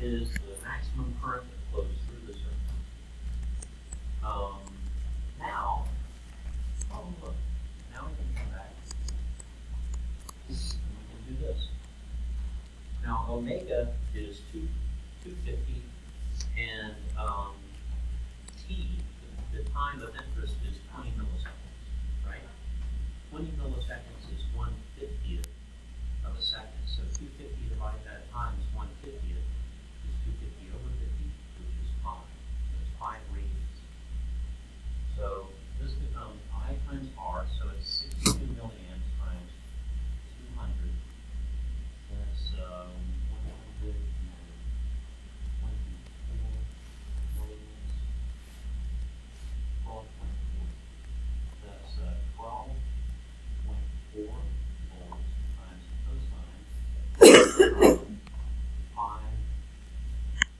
is the maximum current that flows through the circuit. Now, oh look, now we can come back and we can do this. Now omega is 250, and t, the time of interest, is 20 milliseconds, right? 20 milliseconds is 1/50th of a second. So 250 divided by times 1/50th is 250 over 50, which is 5. So it's 5 radians. So this becomes I times R, so it's 62 milliamps times 200. That's 124 milliamps. 12.4. That's 12.4 volts times cosine of 5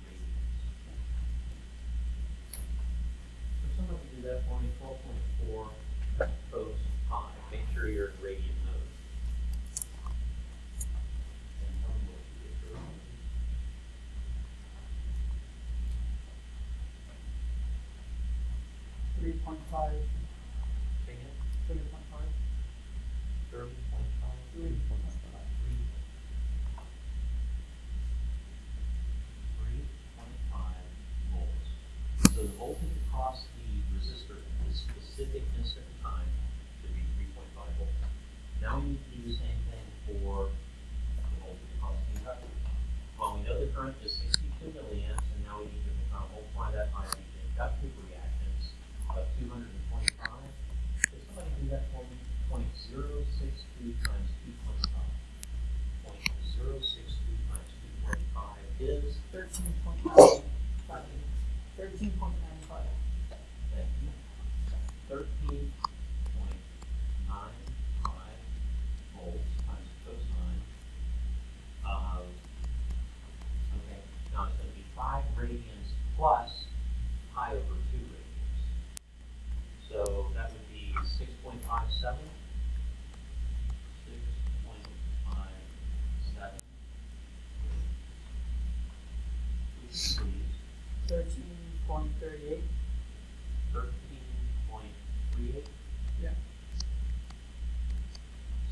radians. So somebody do that for me, 12.4 cos 5. Make sure you're in radian mode. And tell me what you get for it. 3.5. Say again? 3.5. 30.5. 3.5. 3.5 volts. So the voltage across the resistor at this specific instant in time should be 3.5 volts. Now we need to do the same thing for the voltage across the inductor. Well, we know the current is 62 milliamps, and now we need to multiply that by the inductive reactance of 225. Could somebody do that for me? 0.062 times 225. 0.062 times 225 is 13.95. 13.95. thank you, 13.95 volts times cosine of, okay, now it's going to be 5 radians plus pi over 2 radians. So that would be 6.57. 6.57. Please. 13.38. 13.38. Yeah.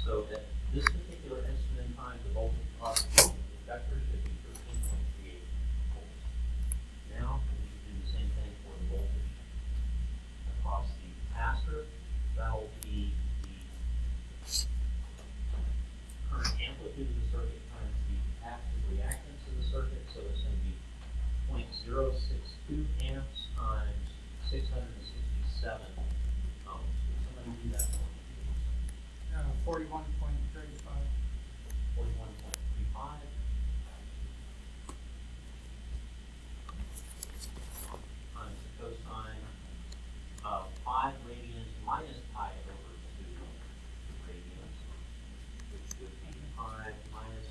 So at this particular instant in time, the voltage across the inductor should be 13.38 volts. Now we need to do the same thing for the voltage across the capacitor. That'll be the current amplitude of the circuit times the capacitive reactance of the circuit. So it's going to be 0.062 amps times 667 ohms. Can somebody do that for me? 41.35. 41.35 times the cosine of 5 radians minus pi over 2 radians, which would be 5 minus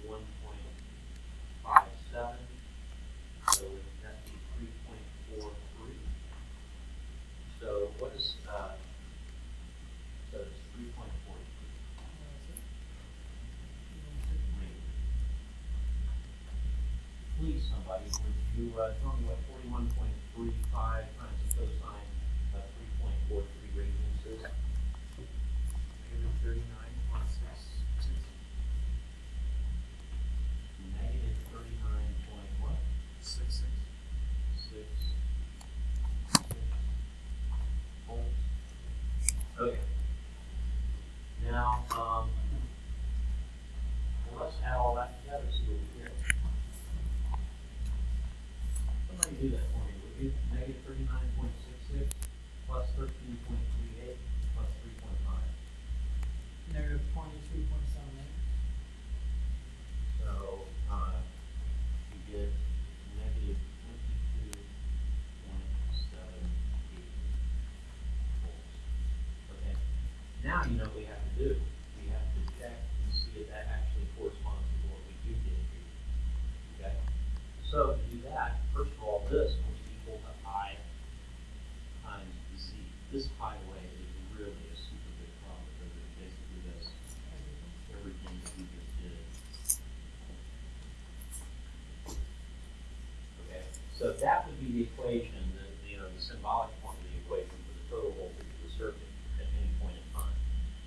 1.57. So that'd be 3.43. So what is so it's 3.43. Please, somebody, would you tell me what 41.35 times the cosine of 3.43 radians is? Negative 39.66. Negative 39 point what? 66. 6 volts. Okay. Now, well, let's add all that together, see what we get. Somebody do that for me, would you? Negative 39.66 plus 13.38 plus 3.5. Negative 22.78. So, you get negative 22.78 volts. Okay. Now you know what we have to do. We have to check and see if that actually corresponds to what we do get here. Okay? So to do that, first of all, this will be equal to I times Z. This, by the way, is really a super big problem because it's basically this, everything that we just did. So that would be the equation, the symbolic form of the equation for the total voltage of the circuit at any point in time.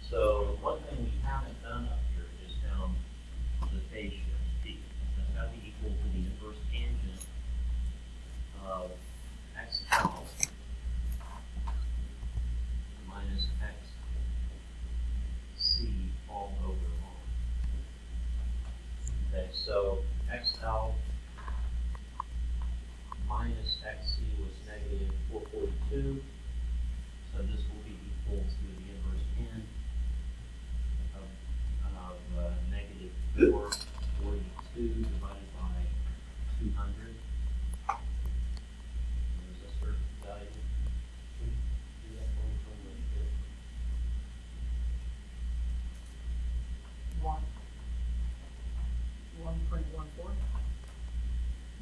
So one thing we haven't done up here is found the phase shift P. That's got to be equal to the inverse tangent of XL minus XC all over R. Okay, so XL minus XC was negative 442. So this will be equal to the inverse tan of negative 442 divided by 200. There's a certain value. Do that for me from the kid. One. 1.14.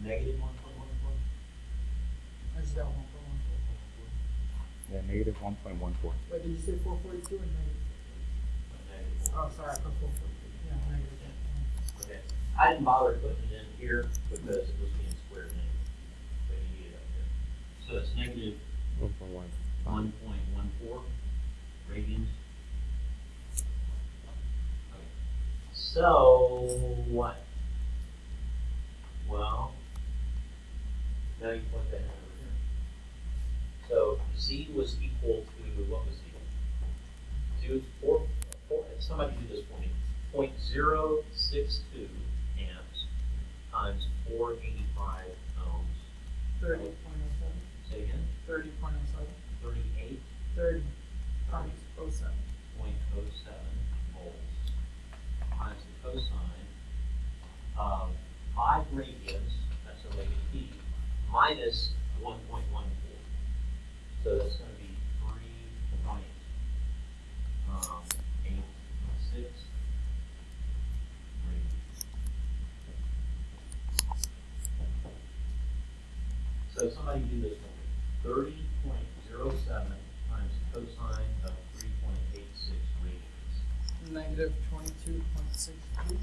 Negative 1.14. I just got 1.14. Yeah, negative 1.14. Wait, did you say 442 or negative? Negative. Oh, sorry, I put 442. Yeah, negative. Okay. I didn't bother putting it in here because it was being squared negative. But you need it up there. So it's negative 1.1. 1.14 radians. Okay. So what? Well, now you plug that in over here. So Z was equal to, what was Z? Z was somebody do this for me. 0.062 amps times 485 ohms. 30.07. Say again? 30.07. 38.07 30 times 07. volts times the cosine of 5 radians, that's omega t, minus 1.14. So that's going to be 3.86 radians. So somebody do this for me. 30.07 times cosine of 3.86 radians. Negative 22.62.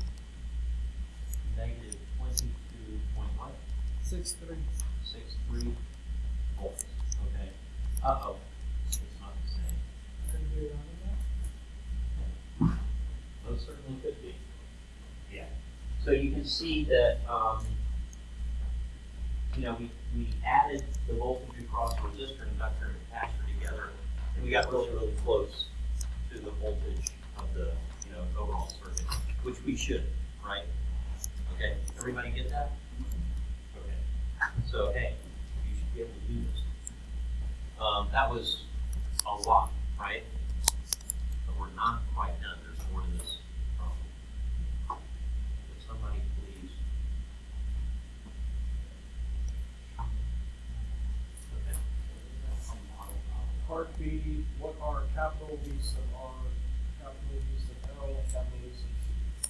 Negative 22 point what? 63. 63 volts. Okay. Uh-oh. It's not the same. Can you do it on that? Most certainly could be. Yeah. So you can see that, we added the voltage across resistor, inductor, and capacitor together, and we got really, really close to the voltage of the, overall circuit, which we should, right? Okay, everybody get that? Okay. So, hey, you should be able to do this. That was a lot, right? But we're not quite done. There's more to this problem. Would somebody please? Okay. Part B, what are capital V sub R, capital V sub L, and capital V sub C?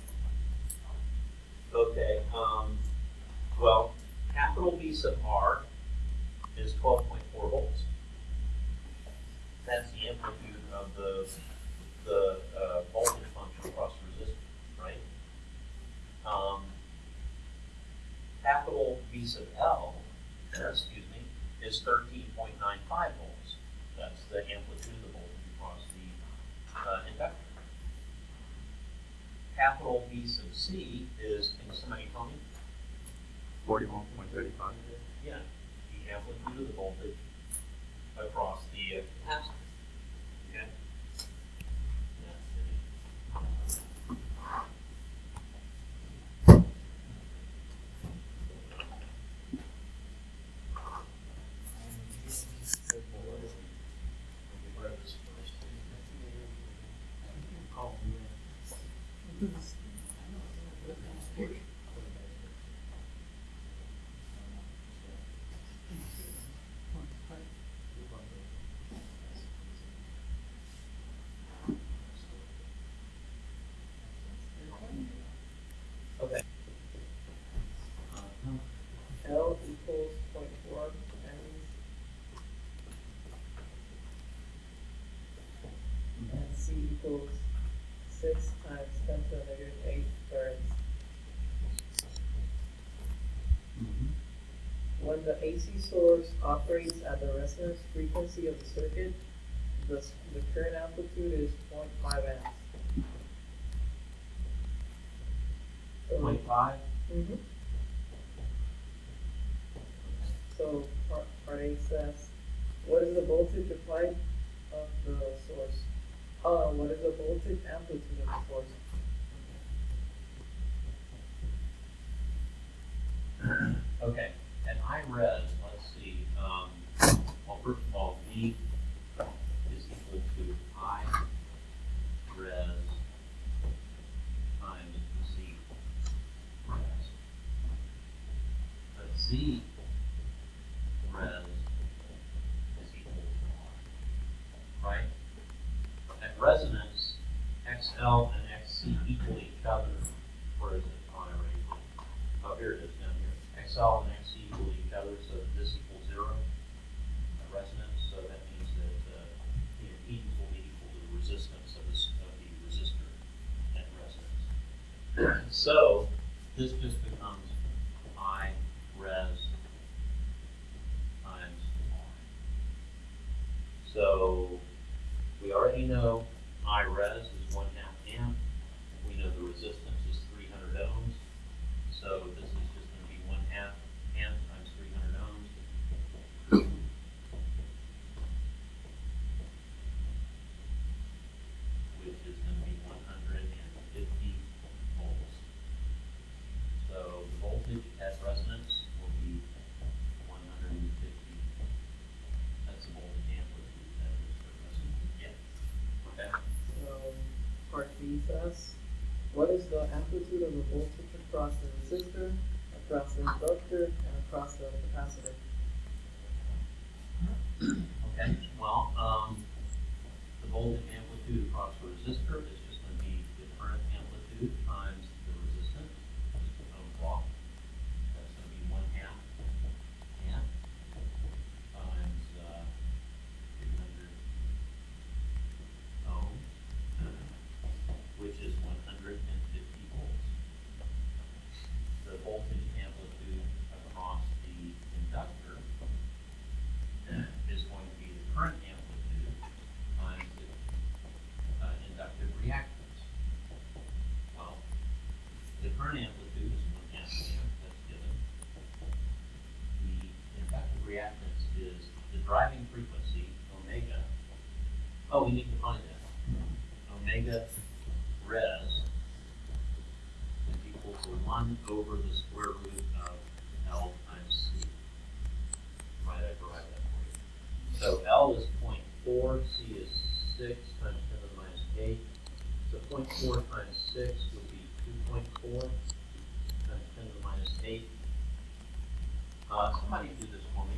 Okay, well, capital V sub R is 12.4 volts. That's the amplitude of the voltage function across the resistor, right? Capital V sub L, is 13.95 volts. That's the amplitude of the voltage across the inductor. Capital V sub C is, can somebody tell me? 41.35. Yeah, the amplitude of the voltage across the capacitor. Okay? Okay. L equals 0.4 and C equals 6 times 10 to the negative 8 farad. 1 when the AC source operates at the resonance frequency of the circuit, the current amplitude is 0.5 amps. So, 0.5? mhm. So part A says, what is the voltage applied of the source? What is the voltage amplitude of the source? Okay, at IRES, let's see, well, first of all, V is equal to I res times Z res. But Z res is equal to R, right? At resonance, XL and XC equal each other. Where is it? Oh, I already did. Oh, here it is down here. XL and XC equal each other, so this equals 0 at resonance. So that means that the impedance will be equal to the resistance of the resistor at resonance. So this just becomes I res times R. So we already know I res is 1/2 amp. We know the resistance is 300 ohms. So this is just going to be 1/2 amp times 300 ohms. Which is going to be 150 volts. So the voltage at resonance will be 150. That's the voltage amplitude that is for resonance. Yeah. Okay. So part B says, what is the amplitude of the voltage across the resistor, across the inductor, and across the capacitor? Okay, well, the voltage amplitude across the resistor is just going to be the current amplitude times the resistance, just a ohm block. That's going to be 1/2 amp times 300 ohms, which is 150 volts. The voltage amplitude across the inductor is going to be the current amplitude times the inductive reactance. Well, the current amplitude is 1/2 amp, that's given. The inductive reactance is the driving frequency, omega. Oh, we need to find that. Omega res is equal to 1 over the square root of L times C. Right, I derived that for you. So L is 0.4, C is 6 times 10 to the minus 8. So 0.4 times 6 would be 2.4 times 10 to the minus 8. Somebody do this for me.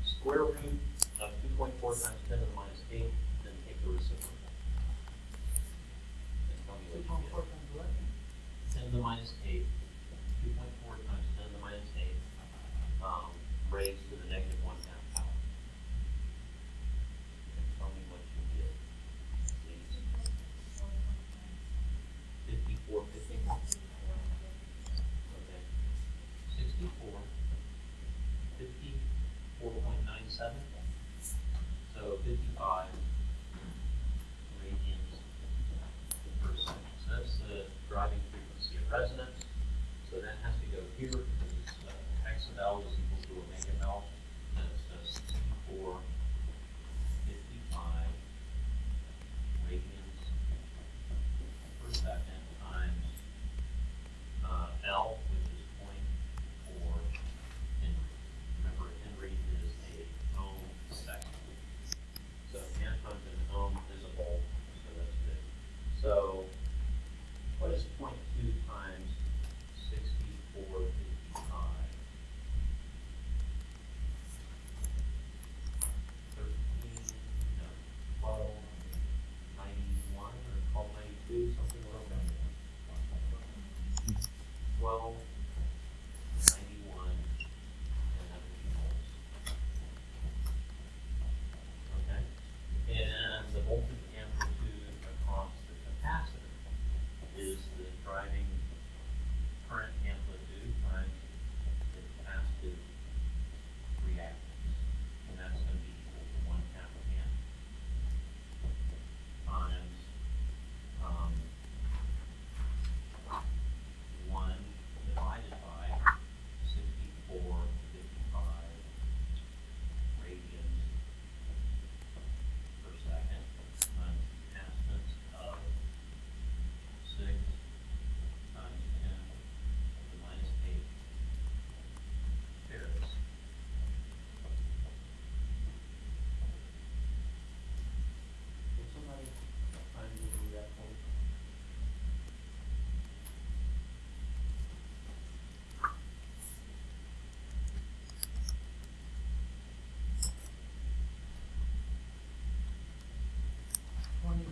Square root of 2.4 times 10 to the minus 8, then take the reciprocal. And tell me what you get. 10 to the minus 8. 2.4 times 10 to the minus 8 raised to the negative 1/2 power. And tell me what you get. Please. 5450. Okay. 64. 54.97. So 55 radians per second. So that's the driving frequency of resonance. So that has to go here because it's X of L is equal to omega L. That's 64, 55 radians per second times L, which is 0.4 Henry. Remember, Henry is a ohm second. So amp times an ohm is a volt, so that's good. So what is 0.2 times 6455?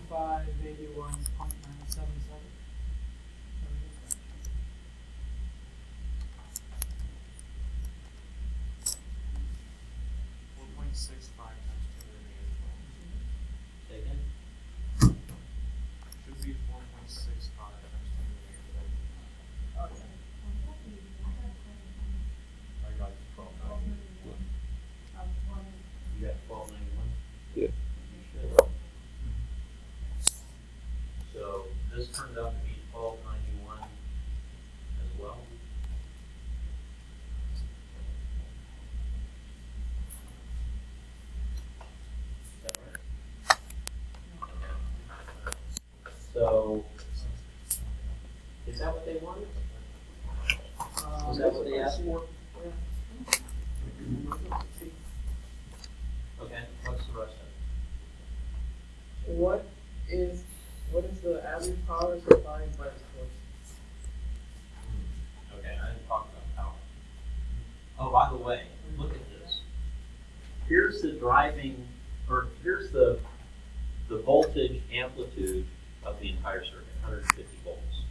2581.977. 4.65 times 10 to the negative 12. Say again? Should be 4.65 times 10 to the negative 12. Okay. I got 12. You got 1291? Yeah. You should. So this turned out to be 1291 as well. Is that right? So, is that what they wanted? Is that what they asked for? Okay, what's the rest of it? What is the average power supplied by the source? Okay, I didn't talk about power. Oh, by the way, look at this. Here's the driving, or here's the voltage amplitude of the entire circuit, 150 volts.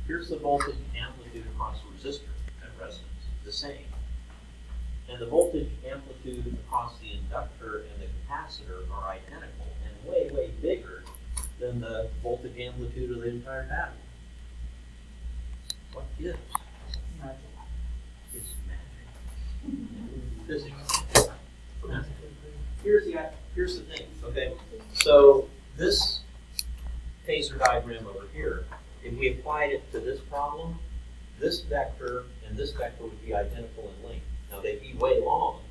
Here's the voltage amplitude across the resistor at resonance, the same. And the voltage amplitude across the inductor and the capacitor are identical and way, way bigger than the voltage amplitude of the entire battery. What gives? Magic. It's magic. Physics. Here's the thing, okay? So this phasor diagram over here, if we applied it to this problem, this vector and this vector would be identical in length. Now they'd be way long,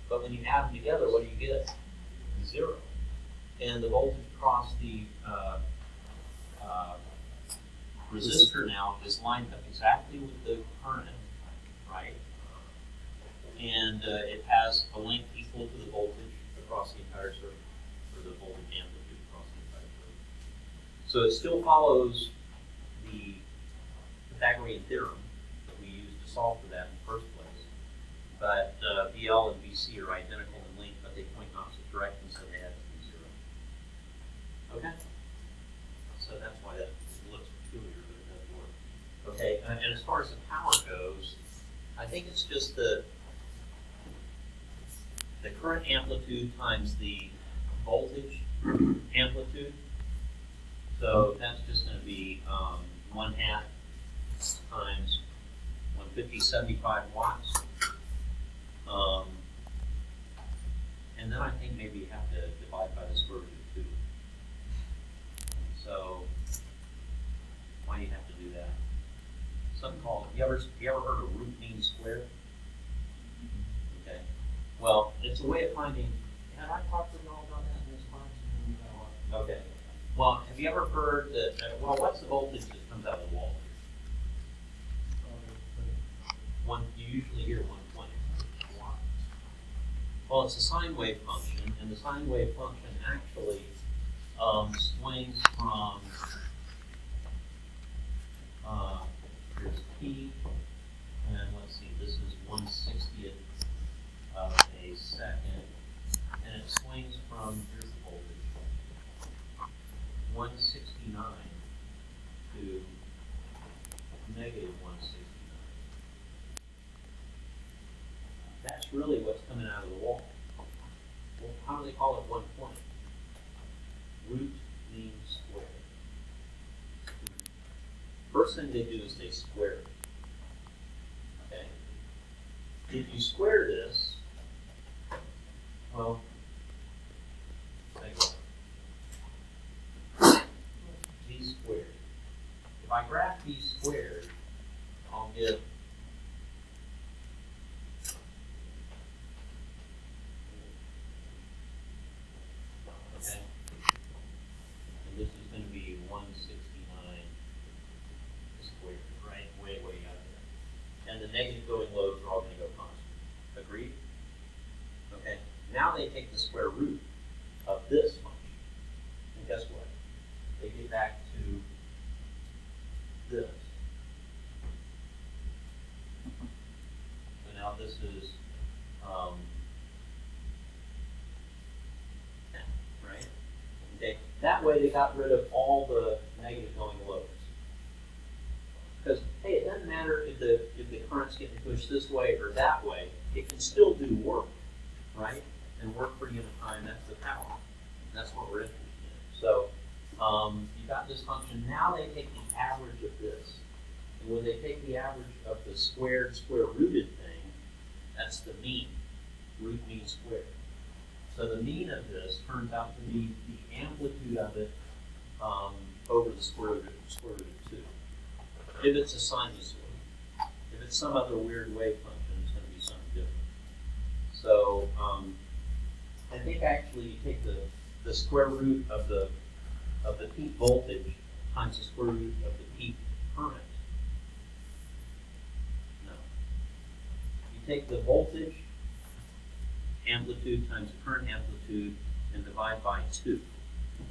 but when you add them together, what do you get? 0. And the voltage across the resistor now is lined up exactly with the current, right? And it has a length equal to the voltage across the entire circuit, or the voltage amplitude across the entire circuit. So it still follows the Pythagorean theorem that we used to solve for that in the first place. But VL and VC are identical in length, but they point in opposite directions, so they have to be 0. Okay? So that's why that looks peculiar, but it does work. Okay, and as far as the power goes, I think it's just the current amplitude times the voltage amplitude. So that's just going to be 1/2 times 150, 75 watts. And then I think maybe you have to divide by the square root of 2. So why do you have to do that? Something called, you ever heard of root mean squared? Okay. Well, it's a way of finding, have I talked to you all about that in this class? Okay. Well, have you ever heard that, well, what's the voltage that comes out of the wall? You usually hear 120. Well, it's a sine wave function, and the sine wave function actually swings from, here's t, and let's see, this is 1/60th of a second, and it swings from, here's the voltage, 169 to negative 169. That's really what's coming out of the wall. Well, how do they call it 120? Root mean squared. First thing they do is they square it. Okay? If you square this, well, b squared. If I graph b squared, I'll get okay. And this is going to be 169 squared, right? Way out there. And the negative going loads are all going to go constant. Agreed? Okay. Now they take the square root of this function. And guess what? They get back to this. So now this is 10, right? Okay. That way they got rid of all the negative going loads. Because, hey, it doesn't matter if the current's getting pushed this way or that way, it can still do work, right? And work per unit time, that's the power. That's what we're interested in. So, you got this function, now they take the average of this. And when they take the average of the square rooted thing, that's the mean. Root mean squared. So the mean of this turns out to be the amplitude of it over the square root of 2. If it's a sinusoid. If it's some other weird wave function, it's going to be something different. So I think actually you take the square root of the peak voltage times the square root of the peak current. No. You take the voltage amplitude times the current amplitude and divide by 2.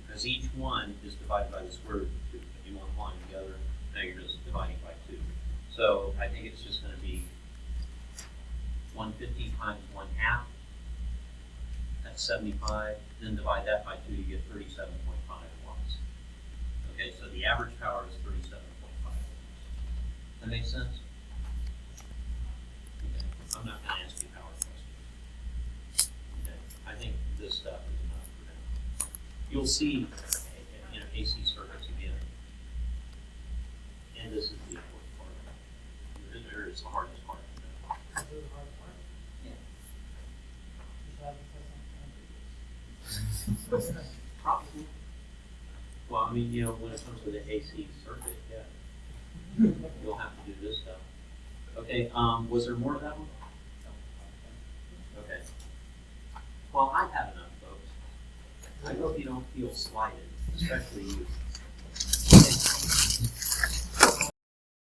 Because each one is divided by the square root of 2. If you multiply them together, now you're just dividing by 2. So I think it's just going to be 150 times 1/2. That's 75. Then divide that by 2, you get 37.5 watts. Okay, so the average power is 37.5 watts. That makes sense? Okay, I'm not going to ask you power questions. Okay, I think this stuff is enough for now. You'll see, AC circuits again. And this is the important part. Or it's the hardest part. This is the hard part. Yeah. Is that because Probably. Well, I mean, when it comes to the AC circuit, yeah, you'll have to do this stuff. Okay, was there more to that one? Okay. Well, I've had enough, folks. I hope you don't feel slighted, especially you.